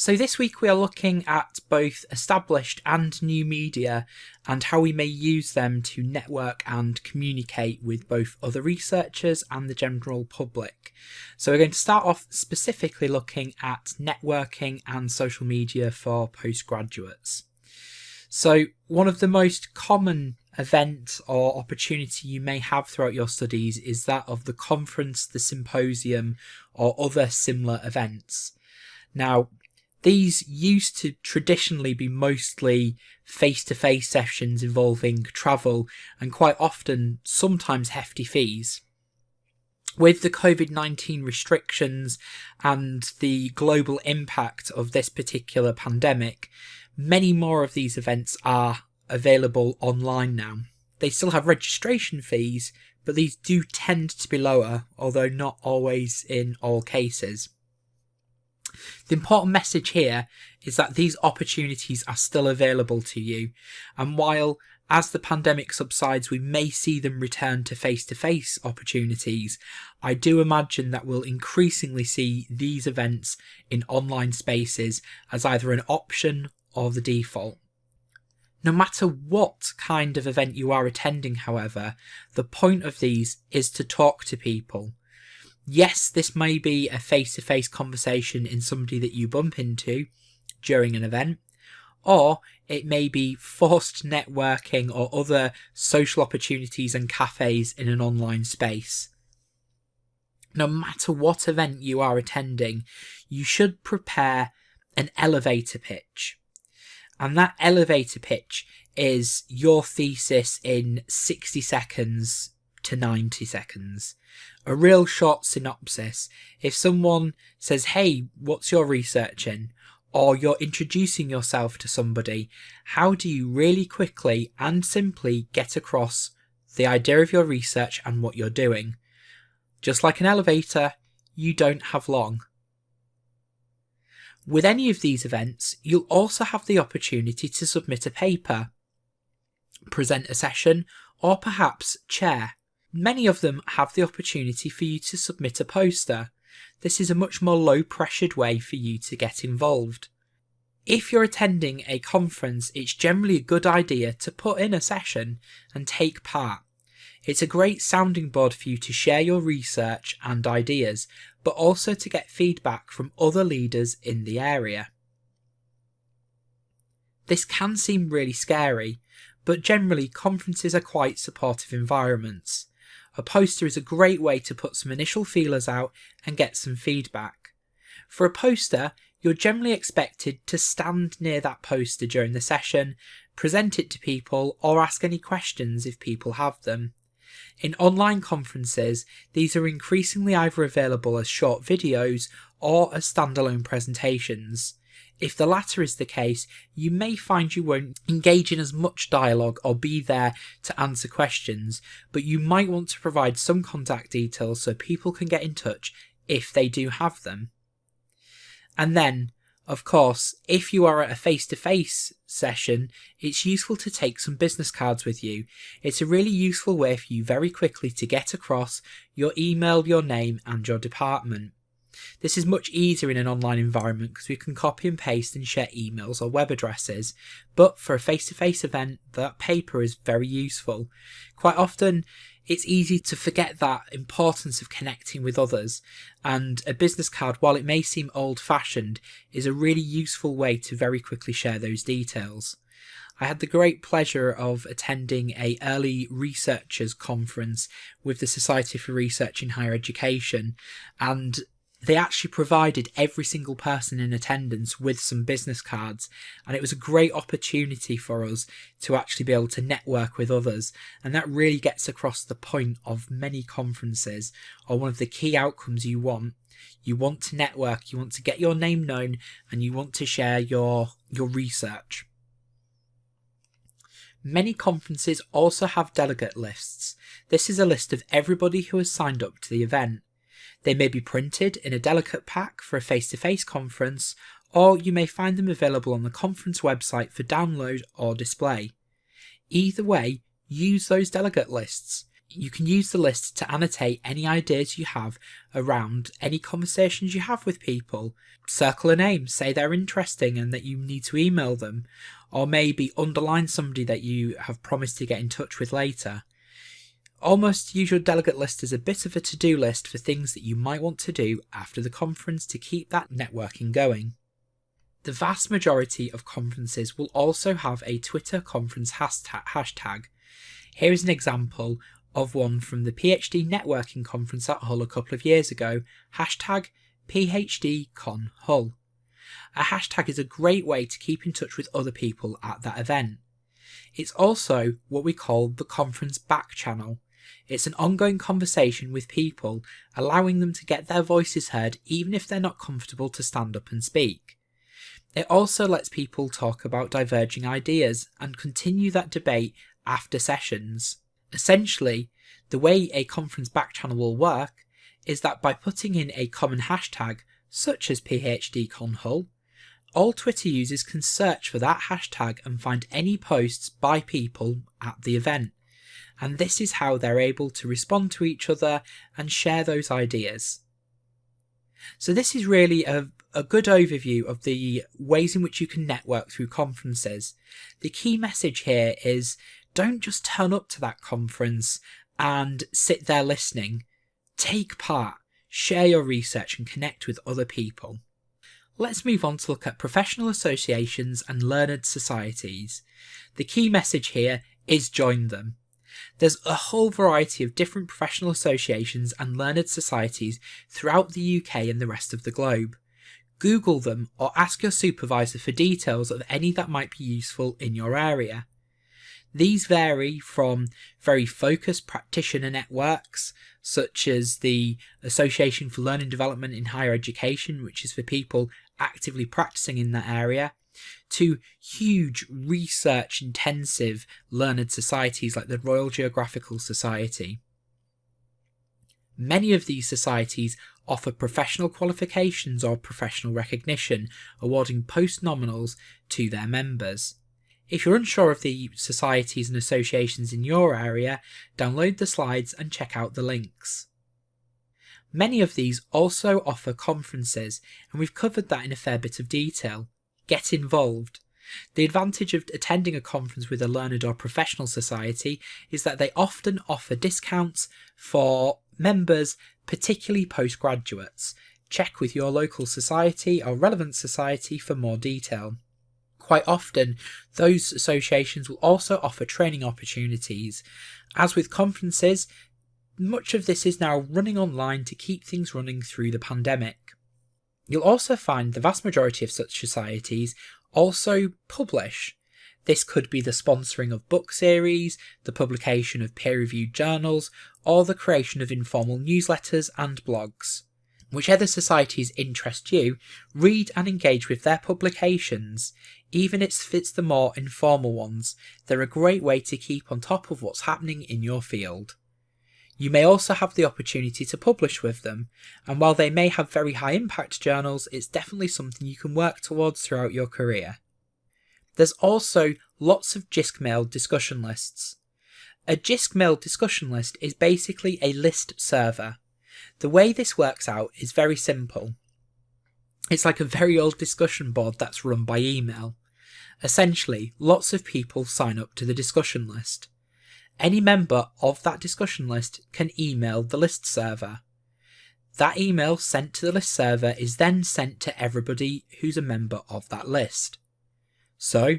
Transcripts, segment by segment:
So this week we are looking at both established and new media and how we may use them to network and communicate with both other researchers and the general public. So we're going to start off specifically looking at networking and social media for postgraduates. So one of the most common event or opportunity you may have throughout your studies is that of the conference, the symposium, or other similar events. Now, these used to traditionally be mostly face-to-face sessions involving travel and quite often sometimes hefty fees. With the COVID-19 restrictions and the global impact of this particular pandemic, many more of these events are available online now. They still have registration fees, but these do tend to be lower, although not always in all cases. The important message here is that these opportunities are still available to you, and while as the pandemic subsides we may see them return to face-to-face opportunities, I do imagine that we'll increasingly see these events in online spaces as either an option or the default. No matter what kind of event you are attending, however, the point of these is to talk to people. Yes, this may be a face-to-face conversation in somebody that you bump into during an event, or it may be forced networking or other social opportunities and cafes in an online space. No matter what event you are attending, you should prepare an elevator pitch. And that elevator pitch is your thesis in 60 seconds to 90 seconds. A real short synopsis. If someone says, hey, what's your research in? Or you're introducing yourself to somebody, how do you really quickly and simply get across the idea of your research and what you're doing? Just like an elevator, you don't have long. With any of these events, you'll also have the opportunity to submit a paper, present a session, or perhaps chair. Many of them have the opportunity for you to submit a poster. This is a much more low-pressured way for you to get involved. If you're attending a conference, it's generally a good idea to put in a session and take part. It's a great sounding board for you to share your research and ideas, but also to get feedback from other leaders in the area. This can seem really scary, but generally conferences are quite supportive environments. A poster is a great way to put some initial feelers out and get some feedback. For a poster, you're generally expected to stand near that poster during the session, present it to people, or ask any questions if people have them. In online conferences, these are increasingly either available as short videos or as standalone presentations. If the latter is the case, you may find you won't engage in as much dialogue or be there to answer questions, but you might want to provide some contact details so people can get in touch if they do have them. And then, of course, if you are at a face-to-face session, it's useful to take some business cards with you. It's a really useful way for you very quickly to get across your email, your name, and your department. This is much easier in an online environment because we can copy and paste and share emails or web addresses, but for a face-to-face event, that paper is very useful. Quite often, it's easy to forget that importance of connecting with others, and a business card, while it may seem old-fashioned, is a really useful way to very quickly share those details. I had the great pleasure of attending a early researchers conference with the Society for Research in Higher Education, and they actually provided every single person in attendance with some business cards, and it was a great opportunity for us to actually be able to network with others, and that really gets across the point of many conferences, or one of the key outcomes you want. You want to network, you want to get your name known, and you want to share your research. Many conferences also have delegate lists. This is a list of everybody who has signed up to the event. They may be printed in a delegate pack for a face-to-face conference, or you may find them available on the conference website for download or display. Either way, use those delegate lists. You can use the list to annotate any ideas you have around any conversations you have with people. Circle a name, say they're interesting and that you need to email them, or maybe underline somebody that you have promised to get in touch with later. Almost use your delegate list as a bit of a to-do list for things that you might want to do after the conference to keep that networking going. The vast majority of conferences will also have a Twitter conference hashtag. Here is an example of one from the PhD networking conference at Hull a couple of years ago, hashtag PhDConHull. A hashtag is a great way to keep in touch with other people at that event. It's also what we call the conference back channel. It's an ongoing conversation with people, allowing them to get their voices heard even if they're not comfortable to stand up and speak. It also lets people talk about diverging ideas and continue that debate after sessions. Essentially, the way a conference back channel will work is that by putting in a common hashtag, such as PhDConHull, all Twitter users can search for that hashtag and find any posts by people at the event. And this is how they're able to respond to each other and share those ideas. So this is really a good overview of the ways in which you can network through conferences. The key message here is don't just turn up to that conference and sit there listening. Take part, share your research and connect with other people. Let's move on to look at professional associations and learned societies. The key message here is join them. There's a whole variety of different professional associations and learned societies throughout the UK and the rest of the globe. Google them or ask your supervisor for details of any that might be useful in your area. These vary from very focused practitioner networks, such as the Association for Learning Development in Higher Education, which is for people actively practicing in that area, to huge research-intensive learned societies like the Royal Geographical Society. Many of these societies offer professional qualifications or professional recognition, awarding post-nominals to their members. If you're unsure of the societies and associations in your area, download the slides and check out the links. Many of these also offer conferences, and we've covered that in a fair bit of detail. Get involved. The advantage of attending a conference with a learned or professional society is that they often offer discounts for members, particularly postgraduates. Check with your local society or relevant society for more detail. Quite often, those associations will also offer training opportunities. As with conferences, much of this is now running online to keep things running through the pandemic. You'll also find the vast majority of such societies also publish. This could be the sponsoring of book series, the publication of peer-reviewed journals, or the creation of informal newsletters and blogs. Whichever societies interest you, read and engage with their publications. Even if it's the more informal ones, they're a great way to keep on top of what's happening in your field. You may also have the opportunity to publish with them, and while they may have very high impact journals, it's definitely something you can work towards throughout your career. There's also lots of JISC-mail discussion lists. A JISC-mail discussion list is basically a list server. The way this works out is very simple. It's like a very old discussion board that's run by email. Essentially, lots of people sign up to the discussion list. Any member of that discussion list can email the list server. That email sent to the list server is then sent to everybody who's a member of that list. So,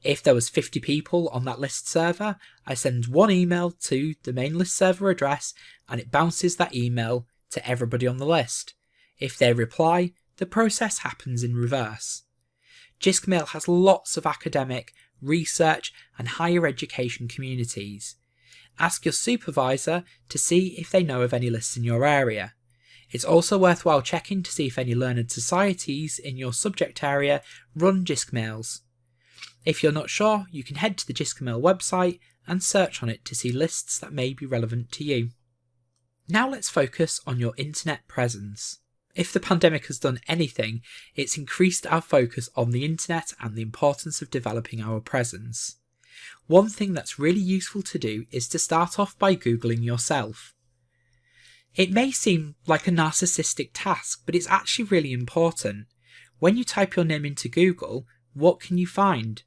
if there was 50 people on that list server, I send one email to the main list server address and it bounces that email to everybody on the list. If they reply, the process happens in reverse. JISC-mail has lots of academic, research and higher education communities. Ask your supervisor to see if they know of any lists in your area. It's also worthwhile checking to see if any learned societies in your subject area run JISC-mails. If you're not sure, you can head to the JISC-mail website and search on it to see lists that may be relevant to you. Now let's focus on your internet presence. If the pandemic has done anything, it's increased our focus on the internet and the importance of developing our presence. One thing that's really useful to do is to start off by Googling yourself. It may seem like a narcissistic task, but it's actually really important. When you type your name into Google, what can you find?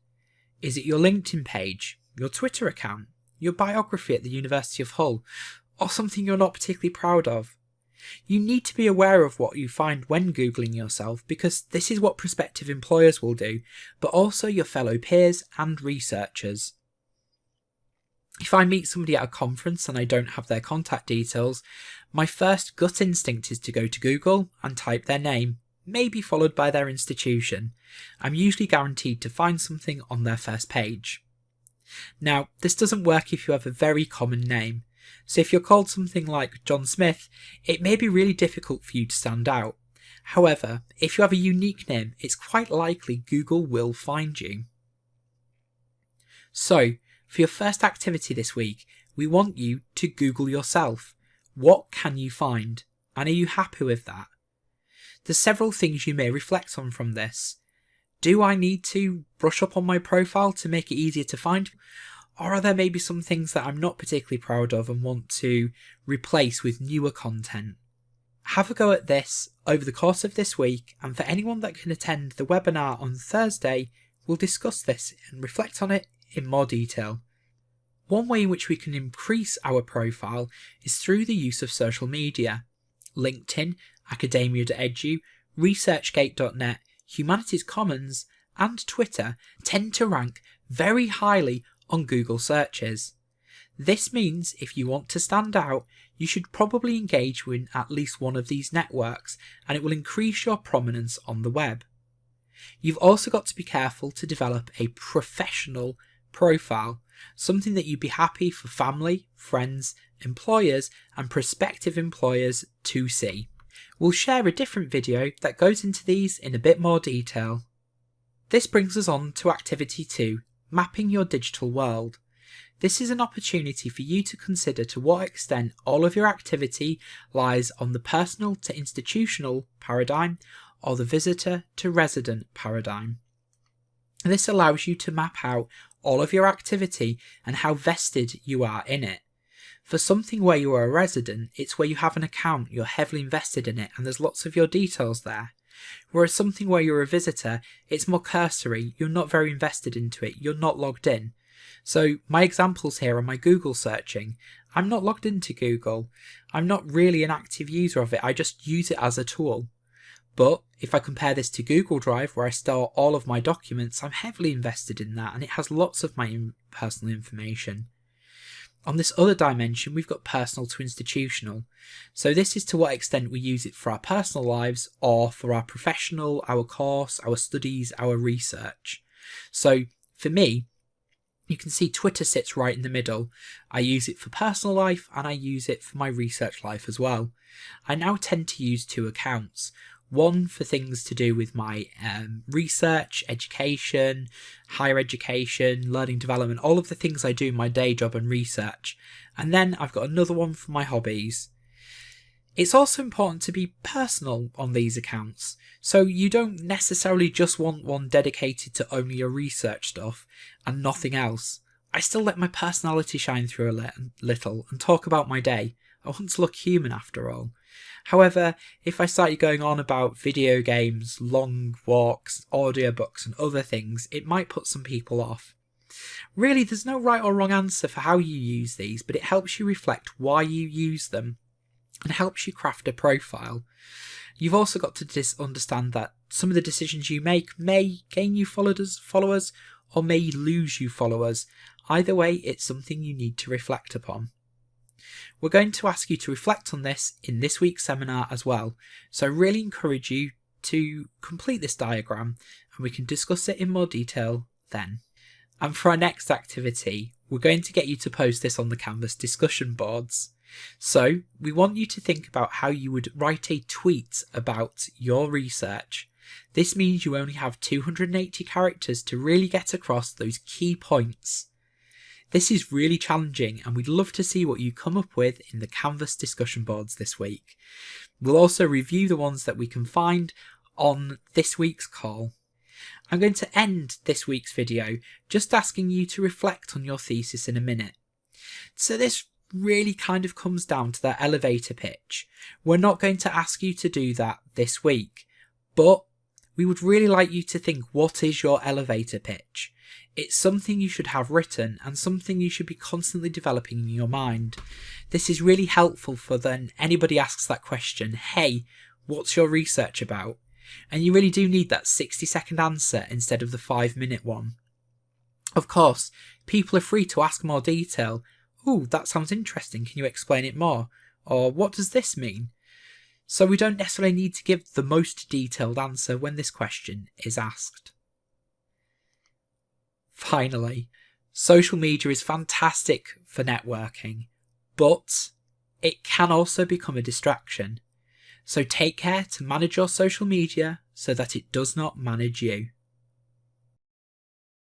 Is it your LinkedIn page, your Twitter account, your biography at the University of Hull, or something you're not particularly proud of? You need to be aware of what you find when Googling yourself, because this is what prospective employers will do, but also your fellow peers and researchers. If I meet somebody at a conference and I don't have their contact details, my first gut instinct is to go to Google and type their name, maybe followed by their institution. I'm usually guaranteed to find something on their first page. Now, this doesn't work if you have a very common name. So if you're called something like John Smith, it may be really difficult for you to stand out. However, if you have a unique name, it's quite likely Google will find you. So, for your first activity this week, we want you to Google yourself. What can you find? And are you happy with that? There's several things you may reflect on from this. Do I need to brush up on my profile to make it easier to find? Or are there maybe some things that I'm not particularly proud of and want to replace with newer content? Have a go at this over the course of this week, and for anyone that can attend the webinar on Thursday, we'll discuss this and reflect on it in more detail. One way in which we can increase our profile is through the use of social media. LinkedIn, Academia.edu, ResearchGate.net, Humanities Commons, and Twitter tend to rank very highly on Google searches. This means if you want to stand out, you should probably engage with at least one of these networks, and it will increase your prominence on the web. You've also got to be careful to develop a professional profile, something that you'd be happy for family, friends, employers, and prospective employers to see. We'll share a different video that goes into these in a bit more detail. This brings us on to activity 2, mapping your digital world. This is an opportunity for you to consider to what extent all of your activity lies on the personal to institutional paradigm or the visitor to resident paradigm. This allows you to map out all of your activity and how vested you are in it. For something where you are a resident, it's where you have an account, you're heavily invested in it, and there's lots of your details there. Whereas something where you're a visitor, it's more cursory, you're not very invested into it, you're not logged in. So my examples here are my Google searching. I'm not logged into Google. I'm not really an active user of it, I just use it as a tool. But if I compare this to Google Drive, where I store all of my documents, I'm heavily invested in that, and it has lots of my personal information. On this other dimension, we've got personal to institutional. So this is to what extent we use it for our personal lives or for our professional, our course, our studies, our research. So for me, you can see Twitter sits right in the middle. I use it for personal life and I use it for my research life as well. I now tend to use 2 accounts. One for things to do with my research, education, higher education, learning development, all of the things I do in my day job and research. And then I've got another one for my hobbies. It's also important to be personal on these accounts. So you don't necessarily just want one dedicated to only your research stuff and nothing else. I still let my personality shine through a little and talk about my day. I want to look human after all. However, if I started going on about video games, long walks, audiobooks and other things, it might put some people off. Really, there's no right or wrong answer for how you use these, but it helps you reflect why you use them and helps you craft a profile. You've also got to understand that some of the decisions you make may gain you followers or may lose you followers. Either way, it's something you need to reflect upon. We're going to ask you to reflect on this in this week's seminar as well, so I really encourage you to complete this diagram and we can discuss it in more detail then. And for our next activity, we're going to get you to post this on the Canvas discussion boards. So we want you to think about how you would write a tweet about your research. This means you only have 280 characters to really get across those key points. This is really challenging and we'd love to see what you come up with in the Canvas discussion boards this week. We'll also review the ones that we can find on this week's call. I'm going to end this week's video just asking you to reflect on your thesis in a minute. So this really kind of comes down to that elevator pitch. We're not going to ask you to do that this week, but we would really like you to think, what is your elevator pitch? It's something you should have written and something you should be constantly developing in your mind. This is really helpful for when anybody asks that question, hey, what's your research about? And you really do need that 60-second answer instead of the 5-minute one. Of course, people are free to ask more detail. Ooh, that sounds interesting, can you explain it more? Or what does this mean? So we don't necessarily need to give the most detailed answer when this question is asked. Finally, social media is fantastic for networking, but it can also become a distraction. So take care to manage your social media so that it does not manage you.